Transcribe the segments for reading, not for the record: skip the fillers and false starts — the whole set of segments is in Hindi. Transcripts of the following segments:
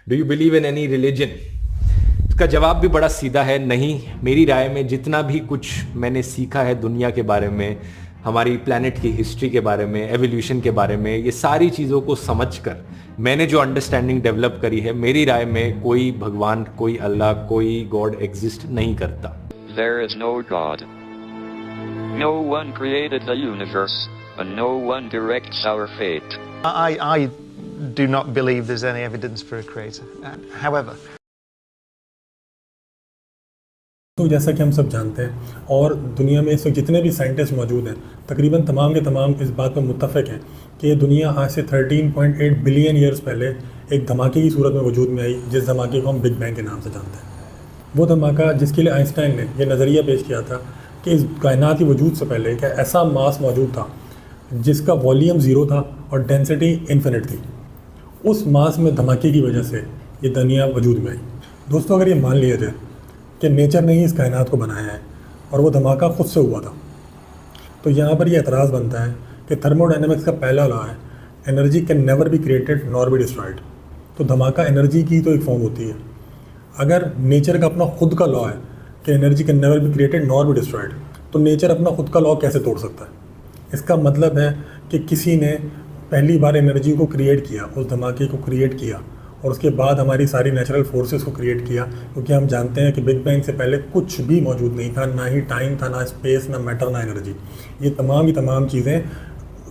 Do you believe in any religion? इसका जवाब भी बड़ा सीधा है, नहीं। मेरी राय में जितना भी कुछ मैंने सीखा है दुनिया के बारे में, हमारी प्लैनेट की हिस्ट्री के बारे में, एवोल्यूशन के बारे में, ये सारी चीज़ों को समझकर मैंने जो अंडरस्टैंडिंग डेवलप करी है, मेरी राय में कोई भगवान, कोई अल्लाह, कोई गॉड एग्जिस्ट नहीं करता। There is no God. No one created the universe, and no one directs our fate. I do not believe there's any evidence for a creator. However, तो जैसा कि हम सब जानते हैं और दुनिया में इस वक्त जितने भी साइंटिस्ट मौजूद हैं, तकरीबन तमाम के तमाम इस बात पर मुत्तफ़िक़ हैं कि ये दुनिया आज से 13.8 बिलियन ईयर्स पहले एक धमाके की सूरत में वजूद में आई, जिस धमाके को हम बिग बैंग के नाम से जानते हैं। वो धमाका जिसके लिए आइंस्टाइन ने यह नज़रिया पेश किया था कि इस कायनात के वजूद से पहले क्या ऐसा मास मौजूद था जिसका वॉल्यूम ज़ीरो था और डेंसिटी इन्फिनिट थी। उस मास में धमाके की वजह से ये दुनिया वजूद में आई। दोस्तों, अगर ये मान लिया जाए कि नेचर ने ही इस कायनात को बनाया है और वो धमाका खुद से हुआ था, तो यहाँ पर ये एतराज़ बनता है कि थर्मोडायनेमिक्स का पहला लॉ है, energy can never be created nor be destroyed. तो धमाका एनर्जी की तो एक फॉर्म होती है। अगर नेचर का अपना खुद का लॉ है कि energy can never be created nor be destroyed, तो नेचर अपना खुद का लॉ कैसे तोड़ सकता है? इसका मतलब है कि किसी ने पहली बार एनर्जी को क्रिएट किया, उस धमाके को क्रिएट किया, और उसके बाद हमारी सारी नेचुरल फोर्सेस को क्रिएट किया, क्योंकि हम जानते हैं कि बिग बैंग से पहले कुछ भी मौजूद नहीं था, ना ही टाइम था, ना स्पेस, ना मैटर, ना एनर्जी। ये तमाम की तमाम चीज़ें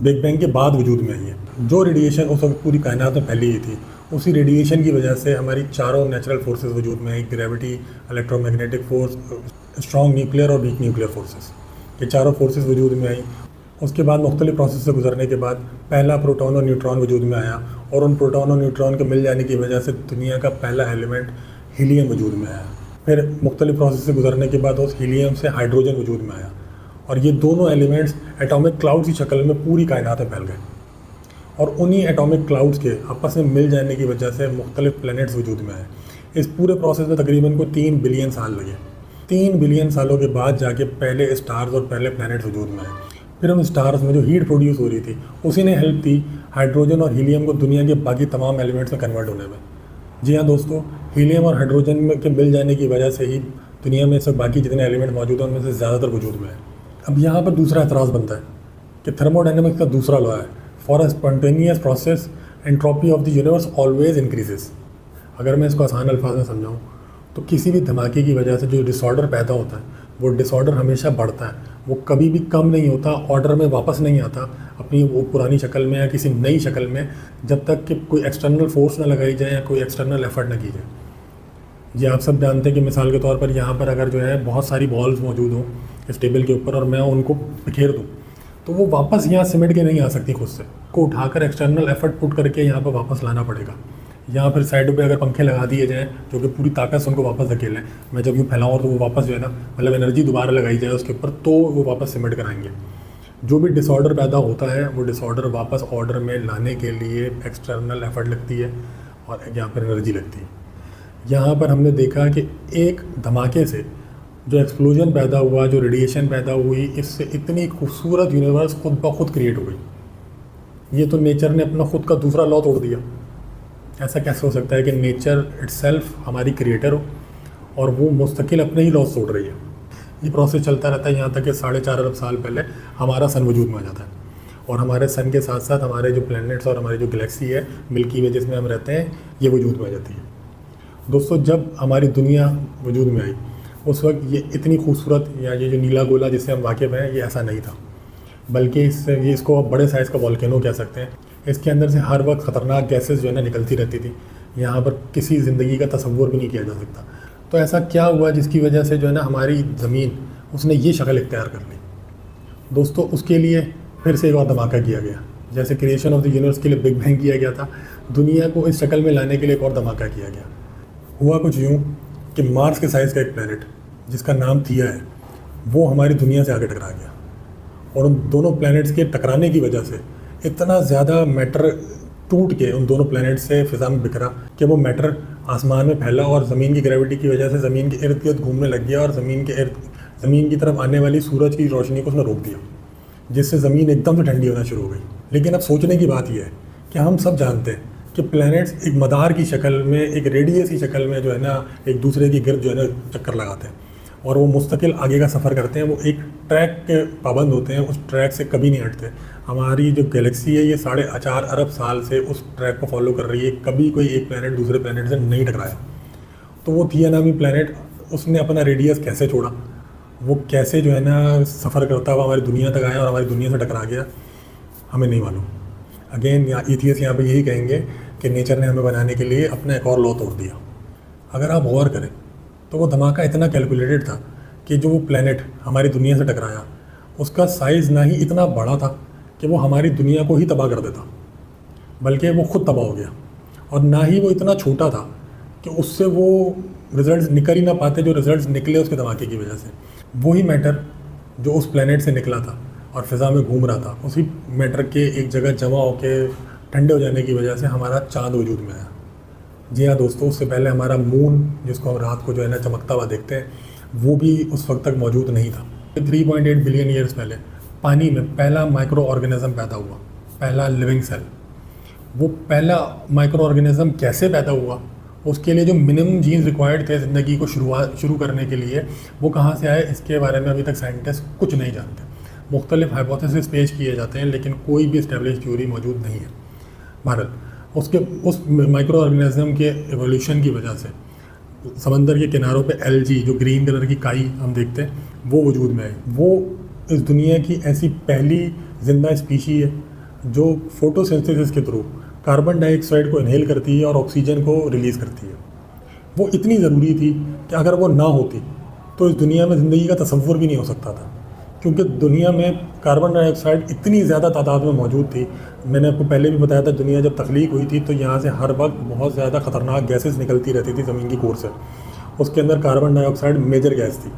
बिग बैंग के बाद वजूद में आई हैं। जो रेडिएशन उस वक्त पूरी कायनात में फैली हुई थी, उसी रेडिएशन की वजह से हमारी चारों नेचुरल फोर्सेस वजूद में आई, gravity, electromagnetic force, strong nuclear और वीक न्यूक्लियर फोर्सेस। ये चारों फोर्सेस वजूद में आई। उसके बाद मुख्तलिफ प्रोसेस से गुजरने के बाद पहला प्रोटॉन और न्यूट्रॉन वजूद में आया, और उन प्रोटॉन और न्यूट्रॉन के मिल जाने की वजह से दुनिया का पहला एलिमेंट हीलियम वजूद में आया। फिर मुख्तलिफ प्रोसेस से गुजरने के बाद उस हीलियम से हाइड्रोजन वजूद में आया, और ये दोनों एलिमेंट्स एटॉमिक क्लाउड की शक्ल में पूरी कायनात में फैल गए। और उन्हीं एटॉमिक क्लाउड्स के आपस में मिल जाने की वजह से मुख्तलिफ प्लैनेट्स वजूद में आए। इस पूरे प्रोसेस में तकरीबन को 3 बिलियन साल लगे। 3 बिलियन सालों के बाद जाके पहले स्टार्स और पहले प्लैनेट्स वजूद में आए। फिर उन स्टार्स में जो हीट प्रोड्यूस हो रही थी, उसी ने हेल्प दी हाइड्रोजन और हीलियम को दुनिया के बाकी तमाम एलिमेंट्स में कन्वर्ट होने में। जी हाँ दोस्तों, हीलियम और हाइड्रोजन के मिल जाने की वजह से ही दुनिया में सब बाकी जितने एलिमेंट मौजूद हैं उनमें से ज़्यादातर वजूद में है। अब यहाँ पर दूसरा एतराज़ बनता है कि थर्मोडायनेमिक्स का दूसरा लॉ है, for a spontaneous process entropy of the universe always increases. अगर मैं इसको आसान अल्फाज में समझाऊँ तो किसी भी धमाके की वजह से जो डिसऑर्डर पैदा होता है, वो डिसऑर्डर हमेशा बढ़ता है, वो कभी भी कम नहीं होता, ऑर्डर में वापस नहीं आता अपनी वो पुरानी शक्ल में या किसी नई शक्ल में, जब तक कि कोई एक्सटर्नल फोर्स ना लगाई जाए या कोई एक्सटर्नल एफर्ट ना की जाए। जी, आप सब जानते हैं कि मिसाल के तौर पर यहाँ पर अगर जो है बहुत सारी बॉल्स मौजूद हों इस टेबल के ऊपर और मैं उनको बिखेर दूँ, तो वो वापस यहाँ सिमट के नहीं आ सकती खुद से, को उठाकर एक्सटर्नल एफर्ट पुट करके यहाँ पर वापस लाना पड़ेगा। यहाँ फिर साइडों पे अगर पंखे लगा दिए जाएँ जो कि पूरी ताकत से उनको वापस धकेलें, मैं जब यूँ फैलाऊँ तो वो वापस जो है ना, मतलब एनर्जी दोबारा लगाई जाए उसके ऊपर, तो वो वापस सिमट कर आएंगे। जो भी डिसऑर्डर पैदा होता है, वो डिसऑर्डर वापस ऑर्डर में लाने के लिए एक्सटर्नल एफर्ट लगती है और यहाँ पर एनर्जी लगती है। यहाँ पर हमने देखा कि एक धमाके से जो एक्सप्लोजन पैदा हुआ, जो रेडिएशन पैदा हुई, इससे इतनी खूबसूरत यूनिवर्स खुद ब खुद क्रिएट हो गई। ये तो नेचर ने अपना खुद का दूसरा लॉ तोड़ दिया। ऐसा कैसे हो सकता है कि नेचर इटसेल्फ हमारी क्रिएटर हो और वो मुस्तकिल अपने ही लॉस तोड़ रही है? ये प्रोसेस चलता रहता है यहाँ तक कि 4.5 अरब साल पहले हमारा सन वजूद में आ जाता है, और हमारे सन के साथ साथ हमारे जो प्लैनेट्स और हमारी जो गैलेक्सी है मिल्की वे जिसमें हम रहते हैं, ये वजूद में आ जाती है। दोस्तों, जब हमारी दुनिया वजूद में आई उस वक्त ये इतनी खूबसूरत, या ये जो नीला गोला जिससे हम वाकिफ़ हैं, ये ऐसा नहीं था, बल्कि इसको आप बड़े साइज़ का वॉल्केनो कह सकते हैं। इसके अंदर से हर वक्त ख़तरनाक गैसेस जो है ना निकलती रहती थी। यहाँ पर किसी ज़िंदगी का तसव्वुर भी नहीं किया जा सकता। तो ऐसा क्या हुआ जिसकी वजह से जो है ना हमारी ज़मीन उसने ये शक्ल इख्तियार कर ली? दोस्तों, उसके लिए फिर से एक और धमाका किया गया। जैसे क्रिएशन ऑफ द यूनिवर्स के लिए बिग बैंग किया गया था, दुनिया को इस शक्ल में लाने के लिए एक और धमाका किया गया। हुआ कुछ यूँ कि मार्स के साइज़ का एक प्लैनेट जिसका नाम थिया है, वो हमारी दुनिया से आगे टकरा गया, और उन दोनों प्लैनेट्स के टकराने की वजह से इतना ज़्यादा मैटर टूट के उन दोनों प्लैनेट से फ़िज़ा में बिखरा कि वो मैटर आसमान में फैला, और ज़मीन की ग्रेविटी की वजह से ज़मीन के इर्द गिर्द घूमने लग गया, और ज़मीन की तरफ आने वाली सूरज की रोशनी को उसने रोक दिया, जिससे ज़मीन एकदम से ठंडी होना शुरू हो गई। लेकिन अब सोचने की बात यह है कि हम सब जानते हैं कि प्लैनेट्स एक मदार की शक्ल में, एक रेडियस की शक्ल में जो है ना एक दूसरे की गिर्द जो है ना चक्कर लगाते हैं और वो मुस्तकिल आगे का सफ़र करते हैं। वो एक ट्रैक के पाबंद होते हैं, उस ट्रैक से कभी नहीं हटते। हमारी जो गैलेक्सी है ये 4.5 अरब साल से उस ट्रैक को फॉलो कर रही है, कभी कोई एक प्लैनेट दूसरे प्लैनेट से नहीं टकराया। तो वो थिया नामी प्लैनेट, उसने अपना रेडियस कैसे छोड़ा, वो कैसे जो है ना सफ़र करता हुआ हमारी दुनिया तक आया और हमारी दुनिया से टकरा गया, हमें नहीं मालूम। अगेन एथियस्ट यहाँ पे यही कहेंगे कि नेचर ने हमें बनाने के लिए अपना एक और लॉ तोड़ दिया। अगर आप गौर करें तो वो धमाका इतना कैलकुलेटेड था कि जो वो प्लैनेट हमारी दुनिया से टकराया उसका साइज़ ना ही इतना बड़ा था कि वो हमारी दुनिया को ही तबाह कर देता, बल्कि वो खुद तबाह हो गया, और ना ही वो इतना छोटा था कि उससे वो रिजल्ट्स निकल ही ना पाते जो रिजल्ट्स निकले उसके धमाके की वजह से। वही मैटर जो उस प्लैनेट से निकला था और फ़िज़ा में घूम रहा था, उसी मैटर के एक जगह जमा होकर ठंडे हो जाने की वजह से हमारा चाँद वजूद में आया। जी हाँ दोस्तों, उससे पहले हमारा मून, जिसको हम रात को जो है ना चमकता हुआ देखते हैं, वो भी उस वक्त तक मौजूद नहीं था। 3.8 बिलियन ईयर्स पहले पानी में पहला माइक्रो ऑर्गेनिज्म पैदा हुआ, पहला लिविंग सेल। वो पहला माइक्रो ऑर्गेनिज्म कैसे पैदा हुआ, उसके लिए जो मिनिमम जीन्स रिक्वायर्ड थे ज़िंदगी को शुरू करने के लिए, वो कहाँ से आए, इसके बारे में अभी तक साइंटिस्ट कुछ नहीं जानते। मुख्तलिफ हाइपोथेसिस पेश किए जाते हैं लेकिन कोई भी इस्टेब्लिश थ्योरी मौजूद नहीं है। बहरहाल उस माइक्रो ऑर्गेनिज्म के एवोल्यूशन की वजह से समंदर के किनारों पे एल्गी, जो ग्रीन कलर की काई हम देखते हैं, वो वजूद में आई। वो इस दुनिया की ऐसी पहली जिंदा स्पीशी है जो फोटोसिंथेसिस के थ्रू कार्बन डाइऑक्साइड को इनहेल करती है और ऑक्सीजन को रिलीज़ करती है। वो इतनी ज़रूरी थी कि अगर वो ना होती तो इस दुनिया में ज़िंदगी का तसव्वुर भी नहीं हो सकता था, क्योंकि दुनिया में कार्बन डाइऑक्साइड इतनी ज़्यादा तादाद में मौजूद थी। मैंने आपको पहले भी बताया था, दुनिया जब तख्लीक हुई थी तो यहाँ से हर वक्त बहुत ज़्यादा ख़तरनाक गैसेस निकलती रहती थी ज़मीन की कोर से। उसके अंदर कार्बन डाइऑक्साइड मेजर गैस थी।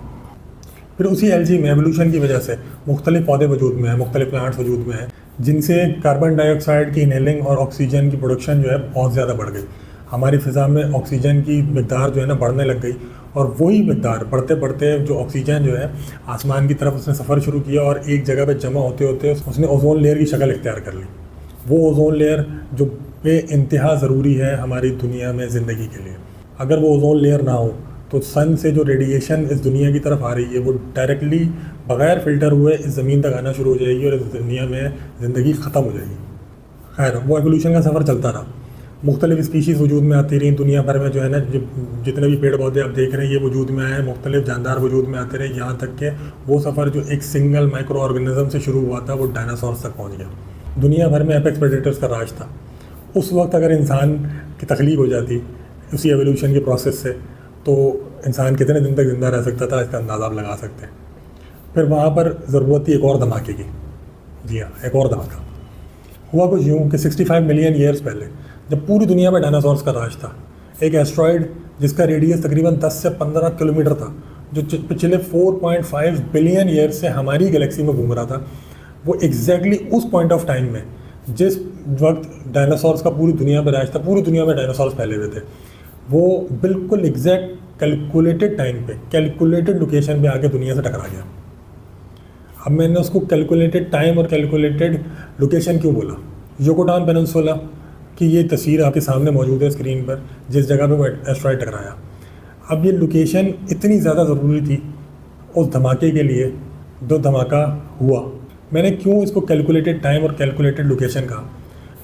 फिर उसी एल्गी में एवोल्यूशन की वजह से मुख्तलिफ पौधे वजूद में हैं, मुख्तलिफ प्लांट्स वजूद में हैं, जिनसे कार्बन डाइऑक्साइड की इनहेलिंग और ऑक्सीजन की प्रोडक्शन जो है बहुत ज़्यादा बढ़ गई। हमारी फ़िज़ा में ऑक्सीजन की मिकदार जो है ना बढ़ने लग गई, और वही मिकदार बढ़ते बढ़ते जो ऑक्सीजन जो है आसमान की तरफ उसने सफ़र शुरू किया और एक जगह पे जमा होते होते उसने ओजोन लेयर की शक्ल इख्तियार कर ली। वो ओजोन लेयर जो बेइंतहा ज़रूरी है हमारी दुनिया में ज़िंदगी के लिए। अगर वो ओजोन लेयर ना हो तो सन से जो रेडिएशन इस दुनिया की तरफ आ रही है वो डायरेक्टली बग़ैर फ़िल्टर हुए इस ज़मीन तक आना शुरू हो जाएगी और इस दुनिया में ज़िंदगी ख़त्म हो जाएगी। खैर, वो एवोल्यूशन का सफ़र चलता रहा, मुख्तलिफ स्पीशीज़ वजूद में आती रही दुनिया भर में, जो है ना जितने भी पेड़ पौधे आप देख रहे हैं ये वजूद में आए, मुख्तलिफ जानदार वजूद में आते रहे, यहाँ तक कि वो सफ़र जो एक सिंगल माइक्रो ऑर्गेनिज्म से शुरू हुआ था वो डायनासोर्स तक पहुँच गया। दुनिया भर में एपेक्स प्रेडेटर्स का राज था। उस वक्त अगर इंसान की तख्लीक हो जाती उसी एवोल्यूशन के प्रोसेस से, तो इंसान कितने दिन तक ज़िंदा रह सकता था, इसका अंदाज़ा आप लगा सकते हैं। फिर वहाँ पर ज़रूरत थी एक और धमाके की। जी हाँ, एक और धमाका हुआ कुछ यूँ कि 65 मिलियन ईयर्स पहले, जब पूरी दुनिया में डायनासोर्स का राज था, एक एस्ट्रॉयड जिसका रेडियस तकरीबन 10 से 15 किलोमीटर था, जो पिछले 4.5 बिलियन ईयर्स से हमारी गैलेक्सी में घूम रहा था, वो एग्जैक्टली उस पॉइंट ऑफ टाइम में जिस वक्त डायनासोर्स का पूरी दुनिया में राज था, पूरी दुनिया में डायनासोर्स फैले हुए थे, वो बिल्कुल एग्जैक्ट कैलकुलेटेड टाइम पे, कैलकुलेटेड लोकेशन पे आके दुनिया से टकरा गया। अब मैंने उसको कैलकुलेटेड टाइम और कैलकुलेटेड लोकेशन क्यों बोला? युकाटान पेनिनसुला की ये तस्वीर आपके सामने मौजूद है स्क्रीन पर, जिस जगह पे वो एस्ट्रॉयड टकराया। अब ये लोकेशन इतनी ज़्यादा ज़रूरी थी उस धमाके के लिए जो धमाका हुआ। मैंने क्यों इसको कैलकुलेटेड टाइम और कैलकुलेटेड लोकेशन कहा?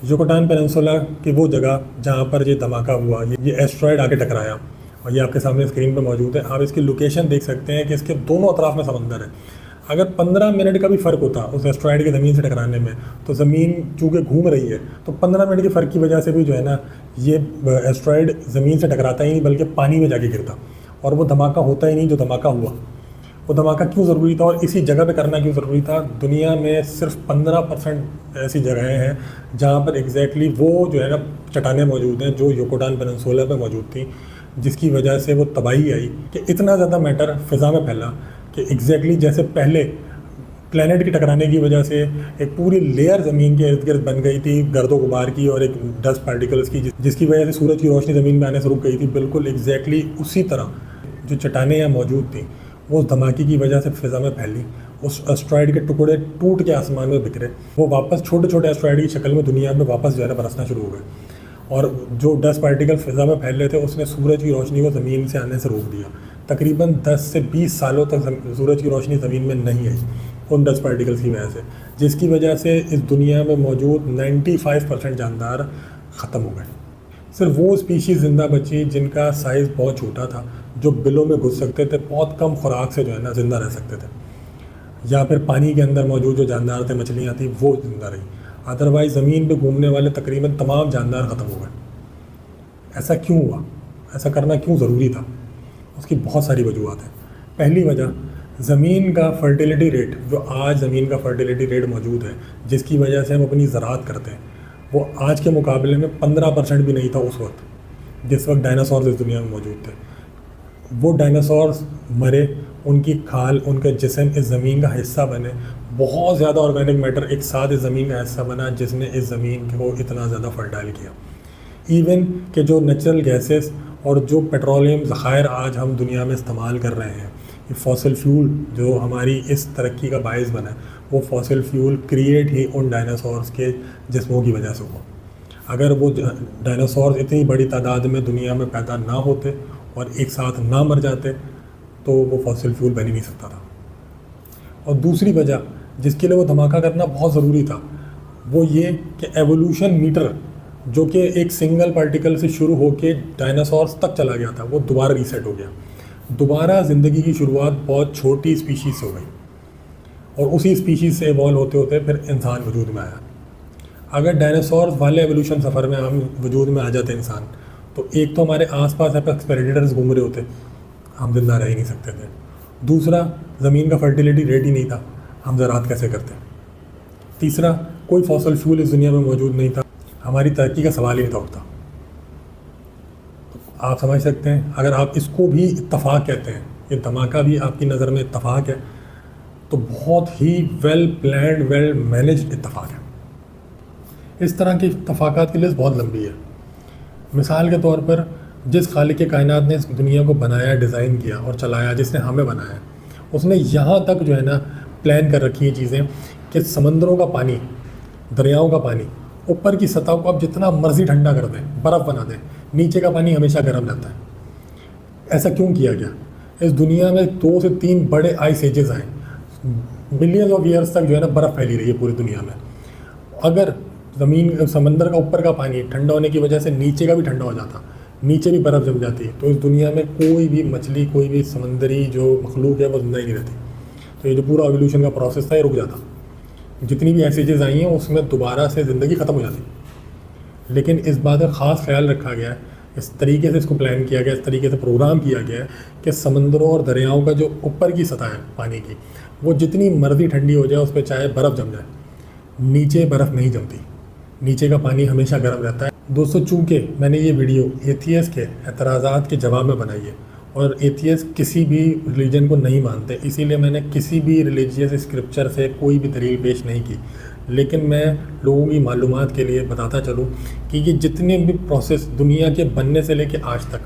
युकाटान पेनिनसुला की वो जगह जहाँ पर ये धमाका हुआ, ये एस्ट्रॉयड आके टकराया, और ये आपके सामने स्क्रीन पर मौजूद है। आप इसकी लोकेशन देख सकते हैं कि इसके दोनों अतराफ में समंदर है। अगर 15 मिनट का भी फ़र्क होता उस एस्ट्रॉयड के ज़मीन से टकराने में, तो ज़मीन चूँकि घूम रही है तो 15 मिनट के फ़र्क की वजह से भी जो है ना ये एस्ट्रॉयड ज़मीन से टकराता ही नहीं बल्कि पानी में जाके गिरता, और वो धमाका होता ही नहीं जो धमाका हुआ। वो धमाका क्यों ज़रूरी था और इसी जगह पे करना क्यों ज़रूरी था? दुनिया में सिर्फ 15% ऐसी जगहें हैं जहाँ पर एग्जैक्टली वो जो है ना चट्टानें मौजूद हैं जो युकाटान पेनिनसुला पे मौजूद थी, जिसकी वजह से वो तबाही आई कि इतना ज़्यादा मैटर फ़िज़ा में फैला कि एग्जैक्टली जैसे पहले प्लैनेट की टकराने की वजह से एक पूरी लेयर ज़मीन के इर्द गिर्द बन गई थी गर्दो गुबार की और एक डस्ट पार्टिकल्स की, जिसकी वजह से सूरज की रोशनी ज़मीन में आने से रुक गई थी। बिल्कुल एग्जैक्टली उसी तरह जो चट्टानें यहाँ मौजूद थी वो उस धमाके की वजह से फ़िज़ा में फैली। उस एस्ट्रॉयड के टुकड़े टूट के आसमान में बिखरे, वो वापस छोटे छोटे एस्ट्रॉयड की शक्ल में दुनिया में वापस जो है बरसना शुरू हो गए। और जो डस्ट पार्टिकल फिज़ा में फैल रहे थे उसने सूरज की रोशनी को ज़मीन से आने से रोक दिया। तकरीबन 10 से 20 सालों तक सूरज की रोशनी ज़मीन में नहीं आई उन डस्ट पार्टिकल्स की वजह से, जिसकी वजह से इस दुनिया में मौजूद 95% जानदार ख़त्म हो गए। सिर्फ वो स्पीशीज़ ज़िंदा बची जिनका साइज़ बहुत छोटा था, जो बिलों में घुस सकते थे, बहुत कम खुराक से जो है ना ज़िंदा रह सकते थे, या फिर पानी के अंदर मौजूद जो जानदार थे, मछलियाँ थी, वो ज़िंदा रही। अदरवाइज़ ज़मीन पे घूमने वाले तकरीबन तमाम जानदार ख़त्म हो गए। ऐसा क्यों हुआ? ऐसा करना क्यों ज़रूरी था? उसकी बहुत सारी वजूहत हैं। पहली वजह, ज़मीन का फर्टिलिटी रेट, जो आज ज़मीन का फर्टिलिटी रेट मौजूद है, जिसकी वजह से हम अपनी ज़राअत करते हैं, वो आज के मुकाबले में 15% भी नहीं था उस वक्त जिस वक्त डायनासोर्स इस दुनिया में मौजूद थे। वो डायनासोर्स मरे, उनकी खाल, उनका जिस्म इस ज़मीन का हिस्सा बने, बहुत ज़्यादा ऑर्गेनिक मैटर एक साथ इस ज़मीन का हिस्सा बना, जिसने इस ज़मीन को इतना ज़्यादा फर्टाइल किया। इवन कि जो नेचुरल गैसेस और जो पेट्रोलियम ज़खायर आज हम दुनिया में इस्तेमाल कर रहे हैं, ये फॉसिल फ्यूल जो हमारी इस तरक्की का बायस बना है, वो फॉसिल फ्यूल क्रिएट ही उन डायनासोर्स के जिस्मों की वजह से हुआ। अगर वो डायनासोर्स इतनी बड़ी तादाद में दुनिया में पैदा ना होते और एक साथ ना मर जाते तो वो फॉसिल फ्यूल बन ही नहीं सकता था। और दूसरी वजह जिसके लिए वो धमाका करना बहुत ज़रूरी था, वो ये कि एवोल्यूशन मीटर जो कि एक सिंगल पार्टिकल से शुरू होकर डायनासोर्स तक चला गया था, वो दोबारा रीसेट हो गया। दोबारा ज़िंदगी की शुरुआत बहुत छोटी स्पीशीज़ से हो गई और उसी स्पीशीज़ से इवॉल्व होते होते फिर इंसान वजूद में आया। अगर डायनासोर्स वाले एवोल्यूशन सफ़र में हम वजूद में आ जाते इंसान, तो एक तो हमारे आसपास एपेक्स प्रेडेटर्स घूम रहे होते, हम जिंदा रह ही नहीं सकते थे। दूसरा, ज़मीन का फर्टिलिटी रेट ही नहीं था, हम ज़राअत कैसे करते। तीसरा, कोई फॉसिल फ्यूल इस दुनिया में मौजूद नहीं था, हमारी तरक्की का सवाल ही नहीं था उठता। तो आप समझ सकते हैं, अगर आप इसको भी इत्तफाक कहते हैं, ये धमाका भी आपकी नज़र में इत्तफाक है, तो बहुत ही वेल प्लान्ड, वेल मैनेज्ड इत्तफाक है। इस तरह के इत्तफाकात की लिस्ट बहुत लंबी है। मिसाल के तौर पर, जिस खालिक के कायनात ने इस दुनिया को बनाया, डिज़ाइन किया और चलाया, जिसने हमें बनाया, उसने यहाँ तक जो है ना प्लान कर रखी है चीज़ें कि समंदरों का पानी, दरियाओं का पानी, ऊपर की सतह को आप जितना मर्ज़ी ठंडा कर दें, बर्फ़ बना दें, नीचे का पानी हमेशा गर्म रहता है। ऐसा क्यों किया गया? इस दुनिया में 2 से 3 बड़े आइस एजेस आए, मिलियंस ऑफ ईयर्स तक जो है ना बर्फ़ फैली रही है पूरी दुनिया में। अगर ज़मीन, समंदर का ऊपर का पानी ठंडा होने की वजह से नीचे का भी ठंडा हो जाता, नीचे भी बर्फ़ जम जाती, तो इस दुनिया में कोई भी मछली, कोई भी समंदरी जो मखलूक है वो जिंदा ही नहीं रहती। तो ये जो पूरा एवोल्यूशन का प्रोसेस था ये रुक जाता। जितनी भी एसिजेस आई हैं उसमें दोबारा से ज़िंदगी ख़त्म हो जाती। लेकिन इस बात का ख़ास ख्याल रखा गया है, इस तरीके से इसको प्लान किया गया, इस तरीके से प्रोग्राम किया गया है कि समंदरों और दरियाओं का जो ऊपर की सतह है पानी की, वो जितनी मर्ज़ी ठंडी हो जाए, उस पर चाहे बर्फ़ जम जाए, नीचे बर्फ़ नहीं जमती, नीचे का पानी हमेशा गर्म रहता है। दोस्तों, चूँकि मैंने ये वीडियो एथियस्ट के एतराज़ात के जवाब में बनाई है और एथियस्ट किसी भी रिलीजन को नहीं मानते, इसीलिए मैंने किसी भी रिलीजियस स्क्रिप्चर से कोई भी दलील पेश नहीं की। लेकिन मैं लोगों की मालूमात के लिए बताता चलूँ कि ये जितने भी प्रोसेस दुनिया के बनने से लेकर आज तक,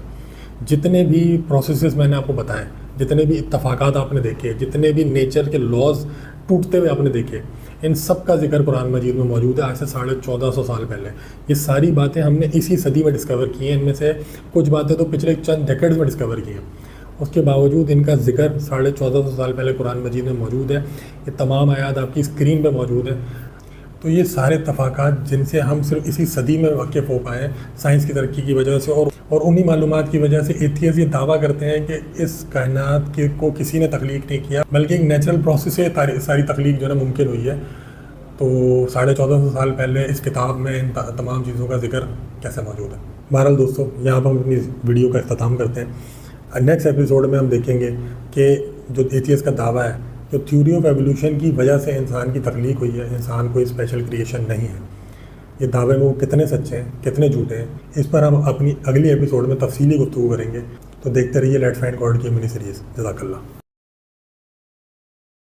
जितने भी प्रोसेसेस मैंने आपको बताए, जितने भी इत्तफाकात आपने देखे, जितने भी नेचर के लॉज टूटते हुए आपने देखे, इन सब का जिक्र कुरान मजीद में मौजूद है आज से 1450 साल पहले। ये सारी बातें हमने इसी सदी में डिस्कवर की हैं। इनमें से कुछ बातें तो पिछले चंद डेकेड्स में डिस्कवर की हैं, उसके बावजूद इनका जिक्र 1450 साल पहले कुरान मजीद में मौजूद है। ये तमाम आयात आपकी स्क्रीन पर मौजूद है। तो ये सारे इत्तफाकात जिनसे हम सिर्फ इसी सदी में वाकिफ़ हो पाए साइंस की तरक्की की वजह से, और उन्हीं मालूमात की वजह से एथियस्ट ये दावा करते हैं कि इस कायनात के को किसी ने तख्लीक नहीं किया, बल्कि एक नेचुरल प्रोसेस से सारी तख्लीक जो है ना मुमकिन हुई है। तो 1450 साल पहले इस किताब में इन तमाम चीज़ों का जिक्र कैसे मौजूद है। बहरहाल दोस्तों, यहाँ पर हम अपनी वीडियो का इख्तिताम करते हैं। नेक्स्ट एपिसोड में हम देखेंगे कि जो एथियस्ट का दावा है, जो थ्योरी ऑफ एवोल्यूशन की वजह से इंसान की तख्लीक हुई है, इंसान कोई स्पेशल क्रिएशन नहीं है, ये दावे में वो कितने सच्चे हैं, कितने झूठे हैं, इस पर हम अपनी अगली एपिसोड में तफसीली गुफ्तगू करेंगे। तो देखते रहिए लेट्स फाइंड गॉड की मिनी सीरीज़। जज़ाकल्लाह।